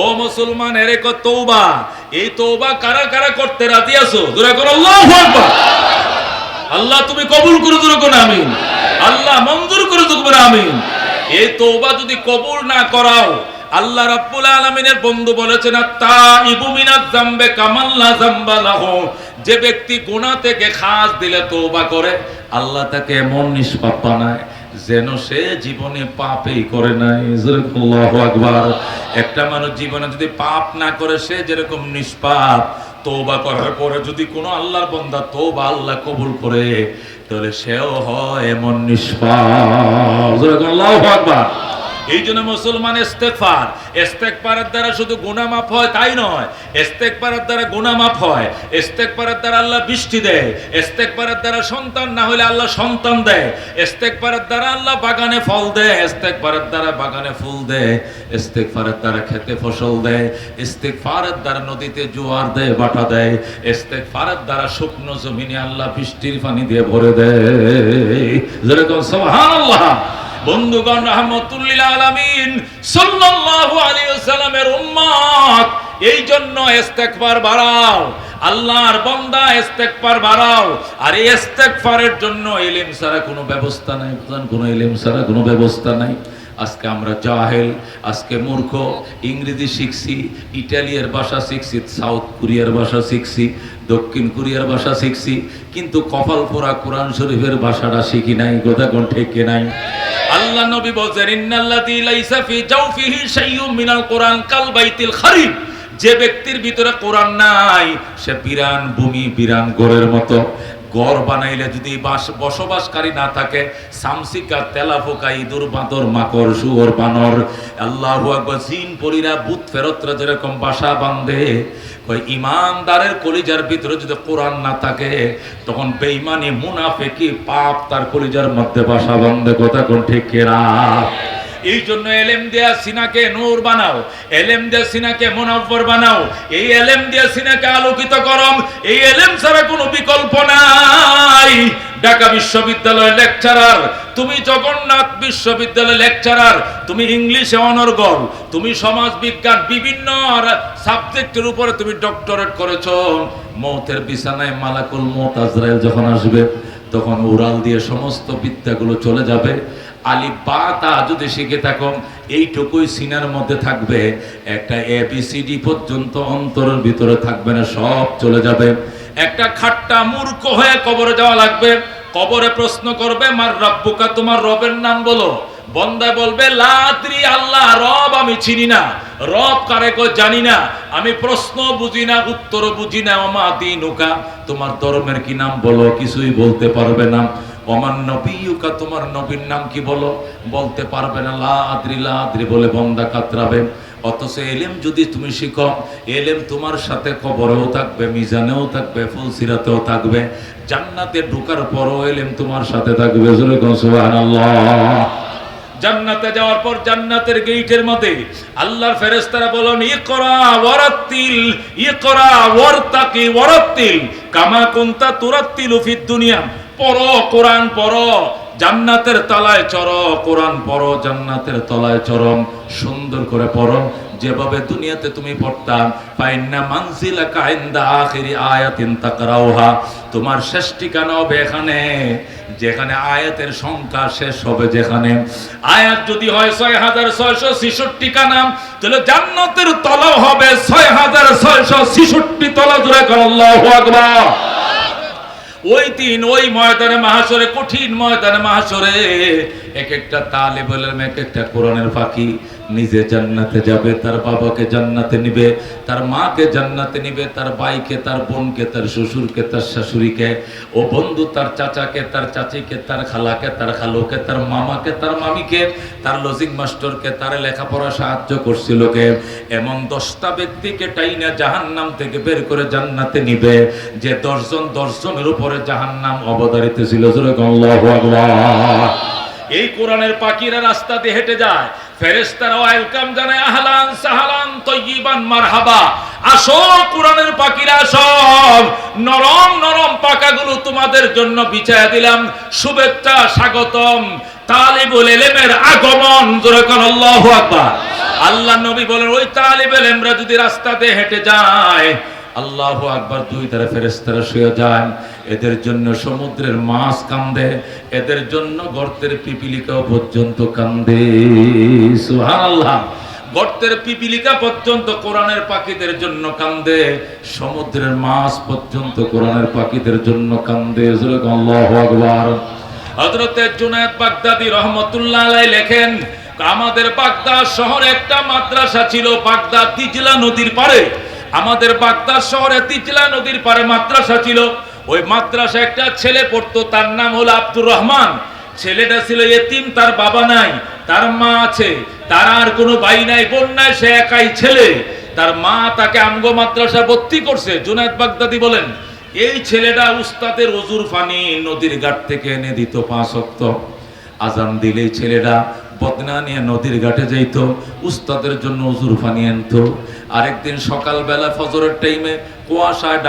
ও মুসলমান, এরে কো তওবা। এই তওবা কারা কারা করতে রাজি আছো? জোরে করো আল্লাহু আকবার। আল্লাহ তুমি কবুল করে জোরে করো আমিন। আল্লাহ মঞ্জুর করে জোরে করো আমিন। এই তওবা যদি কবুল না করাও, আল্লাহ রাব্বুল আলামিনের বন্ধু বলেছেন আত-তাইবু মিনাজ যামবে কামান লা যামবা লাহু। যে ব্যক্তি গুনাহ থেকে খাস দিলে তওবা করে, আল্লাহ তাকে এমন নিষ্পাপ বানায় যেন সে জীবনে পাপই করে নাই। আল্লাহু আকবার। একটা মানুষ জীবনে যদি পাপ না করে, সে যেরকম নিষ্পাপ, তওবা করার পরে যদি কোনো আল্লাহর বান্দা তওবা আল্লাহ কবুল করে, তাহলে সেও হয় এমন নিষ্পাপ। আল্লাহু আকবার। এই জন্য মুসলমান ইস্তেগফারের দ্বারা শুধু গুনাহ মাফ হয় তাই নয়, ইস্তেগফারের দ্বারা গুনাহ মাফ হয়, ইস্তেগফারের দ্বারা আল্লাহ বৃষ্টি দেয়, ইস্তেগফারের দ্বারা সন্তান না হলে আল্লাহ সন্তান দেয়, ইস্তেগফারের দ্বারা আল্লাহ বাগানে ফল দেয়, ইস্তেগফারের দ্বারা বাগানে ফুল দেয়, ইস্তেগফারের দ্বারা খেতে ফসল দেয়, ইস্তেগফারের দ্বারা নদীতে জোয়ার দেয়, বাটা দেয়, ইস্তেগফারের দ্বারা শুকনো জমিনে আল্লাহ বৃষ্টির পানি দিয়ে ভরে দেয়। যেরকম সুবহানাল্লাহ। বন্ধুগণ, রাহমাতুল লিল আলামিন সাল্লাল্লাহু আলাইহি ওয়াসাল্লামের উম্মত, এই জন্য ইস্তেগফার বাড়াও, আল্লাহর বান্দা ইস্তেগফার বাড়াও। আর এই ইস্তেগফারের জন্য ইলম ছাড়া কোনো ব্যবস্থা নাই, কোনো ইলম ছাড়া কোনো ব্যবস্থা নাই। আজকে আমরা জাহেল, আজকে মূর্খ। ইংরেজি শিখছি, ইটালিয়ার ভাষা শিখছি, সাউথ কোরিয়ার ভাষা শিখছি, দক্ষিণ কোরিয়ার ভাষা শিখছি, কিন্তু কপাল পোড়া কোরআন শরীফের ভাষাটা শিখি নাই। কথা কোন ঠিক নাই? আল্লাহ নবী বলেন ইন্নাল্লাযী লাইসা ফি জাওফিহি শাইউম মিনাল কোরআন কাল বাইতিল খারিব। যে ব্যক্তির ভিতরে কোরআন নাই, সে বিরান ভূমি, বিরান ঘরের মতো। ঘর বানাইলে যদি বসবাসকারী না থাকে, সামসিকা, তেলাপোকা, ইঁদুর, বাঁদর, মাকড়, শুয়োর, বানর, আল্লাহু আকবার, জিন পরীরা, ভূত ফেরতরা যেরকম বাসা বাঁধে, কই ইমানদারের কলিজার ভিতরে যদি কোরআন না থাকে, তখন বেঈমানি, মুনাফিকি, পাপ তার কলিজার মধ্যে বাসা বাঁধে। কথা কোন ঠিক না? এই জন্য এলেম দিয়া সিনাকে নূর বানাও, এলেম দিয়া সিনাকে মুনাফফর বানাও, এই এলেম দিয়া সিনাকে আলোকিত করো। এই এলেম ছাড়া কোনো বিকল্প নাই। ঢাকা বিশ্ববিদ্যালয়ের লেকচারার তুমি, জগন্নাথ বিশ্ববিদ্যালয়ের লেকচারার তুমি, ইংলিশে অনর্গল, তুমি সমাজ বিজ্ঞান বিভিন্ন সাবজেক্টের উপরে তুমি ডক্টরেট করেছো। মৌতের বিছানায় মালাকুল মৌত আজরাইল যখন আসবে, তখন উড়াল দিয়ে সমস্ত বিদ্যাগুলো চলে যাবে। আলিফ বা তা যদি শিখে থাকো, এইটুকুই সিনার মধ্যে থাকবে, একটা ABCD পর্যন্ত অন্তরের ভিতরে থাকবে না, সব চলে যাবে। একটা খাট্টা মূর্খ হয়ে কবরে যাওয়া লাগবে। কবরে প্রশ্ন করবে মার রাব্বুকা, তোমার রবের নাম বলো। বন্দা বলবে লা আদরি, আল্লাহ রব আমি চিনি না, রব কারে কো জানি না, আমি প্রশ্ন বুঝি না, উত্তর বুঝি না। ওমা দীনুকা, তোমার ধর্মের কি নাম বলো, কিছুই বলতে পারবে না। ওমান নবিয়ুকা, তোমার নবীর নাম কি বলো, বলতে পারবে না। লা আদরি, লা আদরি বলে বন্দা কাতরাবে। অথচ এলেম যদি তুমি শিখো, এলেম তোমার সাথে কবরেও থাকবে, মিজানেও থাকবে, ফুলসিরাতেও থাকবে, জান্নাতে ঢোকার পরও এলেম তোমার সাথে থাকবে। সুবহানাল্লাহ। জান্নাতে যাওয়ার পর জান্নাতের গেটের মধ্যে আল্লাহর ফেরেশতারা বলেন ইকরা ওয়ারাত্তিল, ইকরা ওয়ারতাকি ওয়ারাত্তিল কামা কুনতা তুরাত্তিলু ফিদ দুনিয়া। পড়ো কোরআন পড়ো, জান্নাতের তলায় চড়ো, কোরআন পড়ো, জান্নাতের তলায় চড়ো। সুন্দর করে পড়ো, যেভাবে দুনিয়াতে তুমি পড়তাম। ফাইন্না মানজিলাকা ইনদা আখিরি আয়াতিন তাকরাউহা, তোমার শেষ ঠিকানা হবে এখানে, যেখানে আয়াতের সংখ্যা শেষ হবে। যেখানে আয়াত যদি হয় 6666 কানা, তাহলে জান্নাতের তলাও হবে 6666 তলা। জোরে করে আল্লাহু আকবার। ওই দিন ওই ময়দানে মাহশরে, কঠিন ময়দানে মাহশরে, এক একটা তালেবুল ইলম, এক একটা কোরআনের ফাঁকি নিজে জান্নাতে যাবে, তার বাবাকে জান্নাতে নিবে, তার মাকে জান্নাতে নিবে, তার ভাইকে, তার বোনকে, তার শ্বশুরকে, তার শাশুড়িকে, ও বন্ধু, তার চাচাকে, তার চাচিকে, তার খালাকে, তার খালুকে, তার মামাকে, তার মামিকে, তার লজিং মাস্টারকে, তার লেখাপড়া সাহায্য করছিলকে, এমন 10টা ব্যক্তিকে টাইনা জাহান্নাম থেকে বের করে জান্নাতে নিবে, যে 10 জন 10 জনের উপরে জাহান্নাম অবধারিত ছিল। আল্লাহু আকবার। এই কোরআনের পাখিরা রাস্তা দিয়ে হেঁটে যায়, ফেরেশতারা ওয়েলকাম জানায়, আহলান সাহলান তাইয়িবান মারহাবা, আসো কোরআনের পাখিরা, সব নরম নরম পাখাগুলো তোমাদের জন্য বিছায়া দিলাম, শুভেচ্ছা, স্বাগতম, তালিবুল ইলমের আগমন। জোরে করে আল্লাহু আকবার। আল্লাহ নবী বলেন ওই তালিবে ইলমরা যদি রাস্তাতে হেঁটে যায়, আল্লাহু আকবার, দুই ধারে ফেরেশতারা শুয়ে যায়, এদের জন্য সমুদ্রের মাছ কান্দে, এদের জন্য গর্তের পিপিলিকাও পর্যন্ত কান্দে। সুবহানাল্লাহ। গর্তের পিপিলিকা পর্যন্ত কোরআনের পাখিদের জন্য কান্দে, সমুদ্রের মাছ পর্যন্ত কোরআনের পাখিদের জন্য কান্দে। আল্লাহু আকবার। হযরত জুনায়েদ বাগদাদী রাহমাতুল্লাহ আলাইহি লেখেন, আমাদের বাগদাদ শহরে একটা মাদ্রাসা ছিল, বাগদাদ তিজলা নদীর পাড়ে। আমাদের বাগদাদ শহরে তিজলা নদীর পাড়ে মাদ্রাসা ছিল। ওই মাদ্রাসা একটা ছেলে পড়তো, তার নাম হলো আব্দুর রহমান। ছেলেটা ছিল ইতিম, তার বাবা নাই, তার মা আছে, তার আর কোনো ভাই নাই, বোন নাই, সে একাই ছেলে। তার মা তাকে আমগো মাদ্রাসা ভর্তি করছে। জুনায়েদ বাগদাদী বলেন, এই ছেলেটা উস্তাদের ওযুর পানি নদীর ঘাট থেকে এনে দিত 5 ওয়াক্ত। আজান দিলেই ছেলেটা বদনা নিয়ে নদীর ঘাটে যাইতো, উস্তাদের জন্য ওযুর পানি আনতো। আরেকদিন সকালবেলা ফজরের টাইমে কুয়াশায়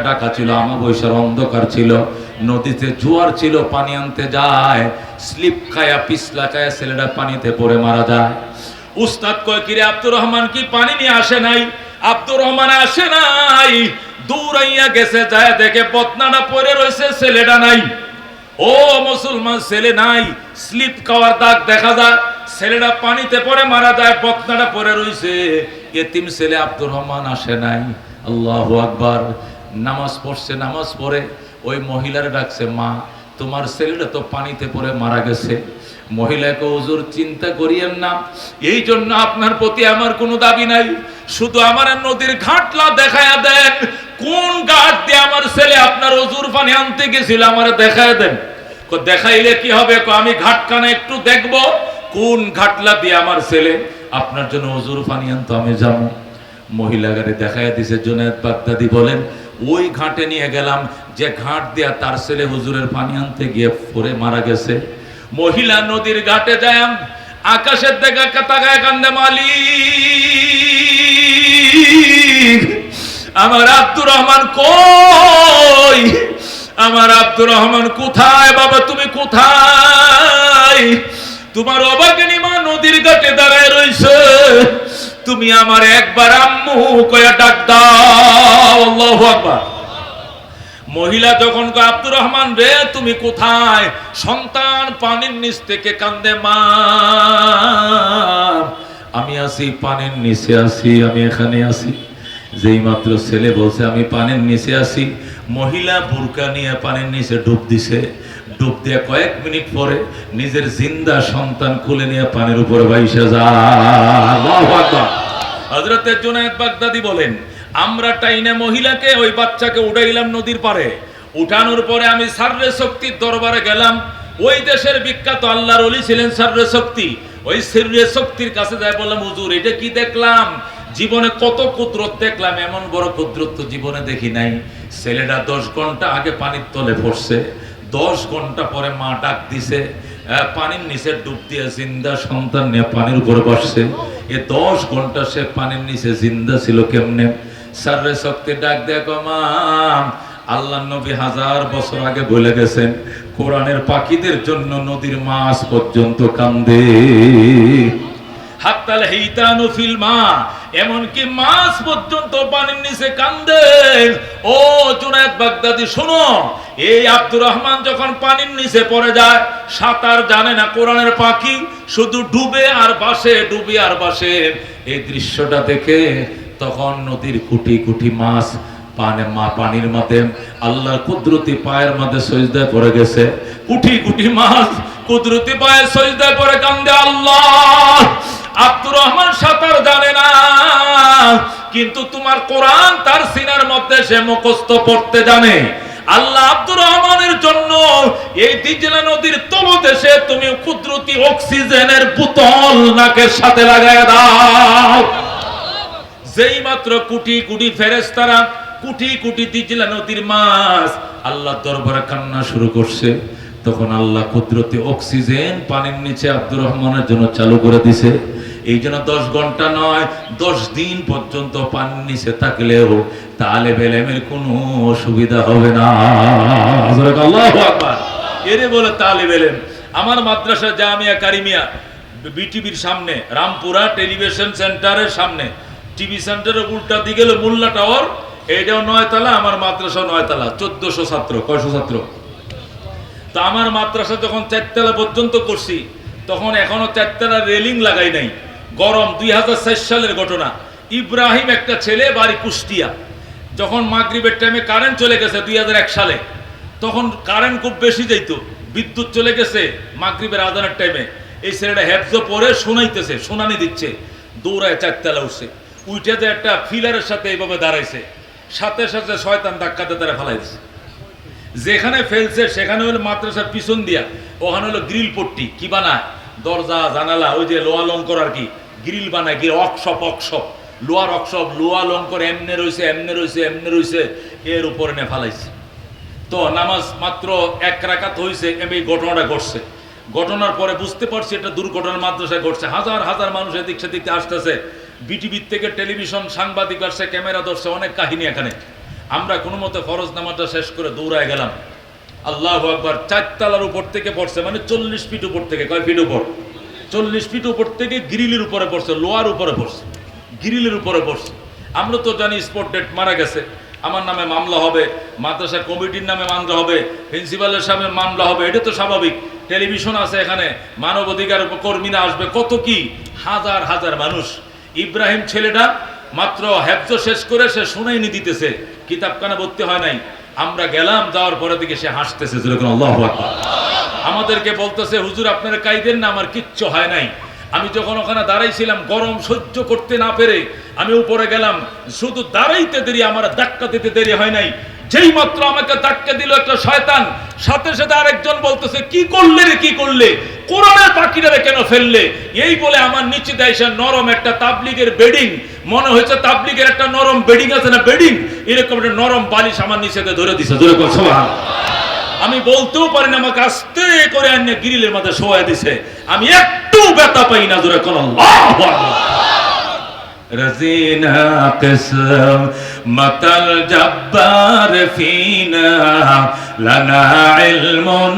ঢাকা ছিল, আমাবস্যার অন্ধকার ছিল, নদীতে জোয়ার ছিল, পানি আনতে যায়, স্লিপ খায়া পিছলা খায়া ছেলেটা পানিতে পড়ে মারা যায়। উস্তাদ কয়, কিরে আব্দুর রহমান কি পানি নিয়ে আসে নাই? আব্দুর রহমান আসে নাই, দৌড়াইয়া গেছে, যায় দেখে বদনাটা পড়ে রয়েছে, ছেলেটা নাই। ও মুসলমান, ছেলে নাই, স্লিপ খাওয়ার দাগ দেখা যায়, ছেলেটা পানিতে পড়ে মারা যায়, বদনাটা পড়ে রয়েছে, এতিম ছেলে আব্দুর রহমান আসে নাই। আল্লাহু আকবার। নামাজ পড়ছে, নামাজ পড়ে ওই মহিলার ডাকছে, মা তোমার ছেলেটা তো পানিতে পড়ে মারা গেছে। মহিলাকে, হুজুর চিন্তা করিয়েন না, এই জন্য আপনার প্রতি আমার কোনো দাবি নাই, শুধু আমার নদীর ঘাটলা দেখায়া দেন, কোন ঘাট দিয়ে আমার ছেলে আপনার ওযুর পানি আনতে গেছিল আমার দেখায় দেন। দেখাইলে কি হবে? আমি ঘাটখানা একটু দেখবো, কোন ঘাটলা দিয়ে আমার ছেলে আপনার জন্য ওযুর পানি আনতো, আমি যাবো। মহিলা গাড়ি দেখায় দিছে। জুনায়েদ বাগদাদী বলেন, ওই ঘাটে নিয়ে গেলাম যে ঘাট দিয়া তার ছেলে হুজুরের পানি আনতে গিয়ে পড়ে মারা গেছে। মহিলা নদীর ঘাটে যায়, আকাশের দিকে তাকায় কান্দে, মালিক আমার আব্দুর রহমান কই? আমার আব্দুর রহমান কোথায়? বাবা তুমি কোথায়? তোমার অবাগিনী মা নদীর ঘাটে দাঁড়ায় রইছে, তুমি আমার একবার আম্মু কয়া ডাক দাও। আল্লাহু আকবার। মহিলা যখন কয়, আব্দুর রহমান রে তুমি কোথায়? সন্তান পানির নিচ থেকে কান্দে, মা আমি আছি পানির নিচে আছি, আমি এখানে আছি। যেই মাত্র ছেলে বলছে আমি পানির নিচে আছি, মহিলা বুরকা নিয়ে পানির নিচে ডুব দিছে। ডুব দিয়ে কয়েক মিনিট পরে নিজের জিন্দা সন্তান কোলে নিয়ে পানির উপরে ভাইসা যায়। আল্লাহু আকবার। হযরত জুনায়েদ বাগদাদী বলেন, আমরা টাইনে মহিলাকে, ওই বাচ্চাকে উঠাইলাম নদীর পারে। উঠানোর পরে আমি সাররে শক্তির দরবারে গেলাম। ওই দেশের বিখ্যাত আল্লাহর ওলি ছিলেন সাররে শক্তি। ওই সাররে শক্তির কাছে যাই বললাম, হুজুর এটা কি দেখলাম? জীবনে কত কুদরত দেখলাম, এমন বড় কুদরত তো জীবনে দেখি নাই। ছেলেটা 10 ঘন্টা আগে পানির তলে পড়ছে, 10 ঘন্টা পরে মা ডাক দিছে, পানির নিচে ডুব দিয়ে জিন্দা সন্তান নিয়ে পানির উপরে বসছে। এ 10 ঘন্টা সে পানির নিচে জিন্দা ছিল কেমনে? সাররে শক্তি ডাক দেখো, মা আল্লাহ নবী 1000 বছর আগে বলে গেছেন, কোরআনের পাখিদের জন্য নদীর মাছ পর্যন্ত কান্দে। হাত্তাল হিতানু ফিল মা, এমনকি মাছ পর্যন্ত পানির নিচে কান্দে। ও জুনায়েদ বাগদাদী শোনো, এই আব্দুর রহমান যখন পানির নিচে পড়ে যায়, সাঁতার জানে না, কোরআনের পাখি শুধু ডুবে আর ভাসে, ডুবে আর ভাসে। এই দৃশ্যটা দেখে তখন নদীর কোটি কোটি মাছ পানির মধ্যে আল্লাহর কুদরতি পায়ের মধ্যে সিজদায় পড়ে গেছে। কোটি কোটি মাছ কুদরতি পায়ে সিজদায় পড়ে কান্দে, আল্লাহ আব্দুর রহমান সাঁতার জানে না, কিন্তু তোমার কোরআন তার সিনার মধ্যে সে মুখস্থ পড়তে জানে। আল্লাহ আব্দুর রহমানের জন্য এই তিজলা নদীর তলদেশে তুমি কুদরতি অক্সিজেনের বোতল নাকের সাথে লাগায় দাও। যেই মাত্র কোটি কোটি ফেরেশতারা, কোটি কোটি তিজলা নদীর মাছ আল্লাহর দরবারে কান্না শুরু করছে, তখন আল্লাহ কুদরতি অক্সিজেন পানির নিচে আব্দুর রহমানের জন্য চালু করে দিছে। এই জন্য 10 ঘন্টা নয়, 10 দিন পর্যন্ত পানির নিচে থাকলেও তালেবে ইলমের কোনো অসুবিধা হবে না। আল্লাহু আকবার। এরে বলে তালেবে ইলম। আমার মাদ্রাসা জামিয়া কারিমিয়া বিটিভির সামনে, রামপুরা টেলিভিশন সেন্টারের সামনে, টিভি সেন্টারের উল্টা দিকে হলো মোল্লা টাওয়ার, এইটাও 9 তলা, আমার মাদ্রাসা 9 তলা, 1400 ছাত্র। কয়শো ছাত্র? তো আমার মাদ্রাসা যখন 4 তলা পর্যন্ত করছি, তখন এখনো 4 তলা রেলিং লাগাই নাই। গরম, 2004 সালের ঘটনা। ইব্রাহিম একটা ছেলে, বাড়ি কুষ্টিয়া। যখন মাগরিবের টাইমে কারেন্ট চলে গেছে 2001 সালে, তখন কারেন্ট খুব বেশি যাইত, বিদ্যুৎ চলে গেছে মাগরিবের আজানের টাইমে। এই ছেলেটা হেফজ পরে শোনাইতেছে, শোনানি দিচ্ছে, দৌড়ায় 4 তলা উঠছে, উঠে যে একটা ফিলারের সাথে এইভাবে দাঁড়াইছে, সাথে সাথে শয়তান ধাক্কাতে তারা ফেলাইছে। যেখানে ফেলছে সেখানে হলো মাদ্রাসার পিছন দিয়া, ওখানে হলো গ্রিল পট্টি, কি বানায়, দরজা জানালা, ওই যে লোহা লঙ্কর আর কি, গ্রিল বানায়, গ্রিল অকশপ, লোহার অকশপ, লোহা লঙ্কর এমনে রয়েছে, এর উপরে নে ফেলাইছে। তো নামাজ মাত্র 1 রাকাত হয়েছে, এই ঘটনাটা ঘটছে। ঘটনার পরে বুঝতে পারছি এটা দুর্ঘটনা মাদ্রাসায় ঘটছে। হাজার হাজার মানুষ এদিক সেদিক আসতেছে, বিটিভির থেকে টেলিভিশন, সাংবাদিক আসছে, ক্যামেরা ধরছে, অনেক কাহিনী এখানে। আমরা কোনো মতে ফরজ নামাজটা শেষ করে দৌড়ায় গেলাম। আল্লাহু আকবার। 4 তলার উপর থেকে পড়ছে, মানে 40 ফিট উপর থেকে। কয় ফিট উপর? 40 ফিট উপর থেকে গ্রিলের উপরে পড়ছে, লোহার উপরে পড়ছে, গ্রিলের উপরে পড়ছে। আমরা তো জানি স্পট ডেট, মারা গেছে, আমার নামে মামলা হবে, মাদ্রাসা কমিটির নামে মামলা হবে, প্রিন্সিপালের সামনে মামলা হবে, এটা তো স্বাভাবিক। টেলিভিশন আছে এখানে, মানবাধিকার কর্মীরা আসবে, কত কি, হাজার হাজার মানুষ। ইব্রাহিম ছেলেটা মাত্র হেফজ শেষ করে সে শুনাইনি দিতেছে, কিতাবখানা ভর্তি হয় নাই। আমরা গেলাম, যাওয়ার পরে দিকে সে হাসতেছে, আল্লাহু আকবার। আমাদেরকে বলতেছে, হুজুর আপনারা কাইদেন না, আমার কিচ্ছু হয় নাই। আমি যখন ওখানে দাঁড়াইছিলাম, গরম সহ্য করতে না পেরে আমি উপরে গেলাম, শুধু দাঁড়াইতে দেরি, আমার ধাক্কা দিতে দেরি হয় নাই। যেই মাত্র আমাকে ধাক্কা দিল একটা শয়তান, সাথে সাথে আরেকজন বলতেছে, কি করলে রে, কি করলে, কোরআনের পাখিটারে কেন ফেললে? এই বলে আমার নিচে দেয় নরম একটা তাবলিগের বেডিং, মনে হয়েছে তাবলিগের একটা নরম বেডিং আছে না, বেডিং, এরকম একটা নরম বালিশ আমার নিচে ধরে দিছে। আমি বলতেও পারি না, আমাকে আস্তে করে আনিয়ে গ্রিলের মধ্যে শোয়া দিছে, আমি একটু ব্যথা পাই না। জোরে কোন আল্লাহু আকবার। রাজিনা কিসম মাতাল জব্বার ফিনা লানা ইলমুন।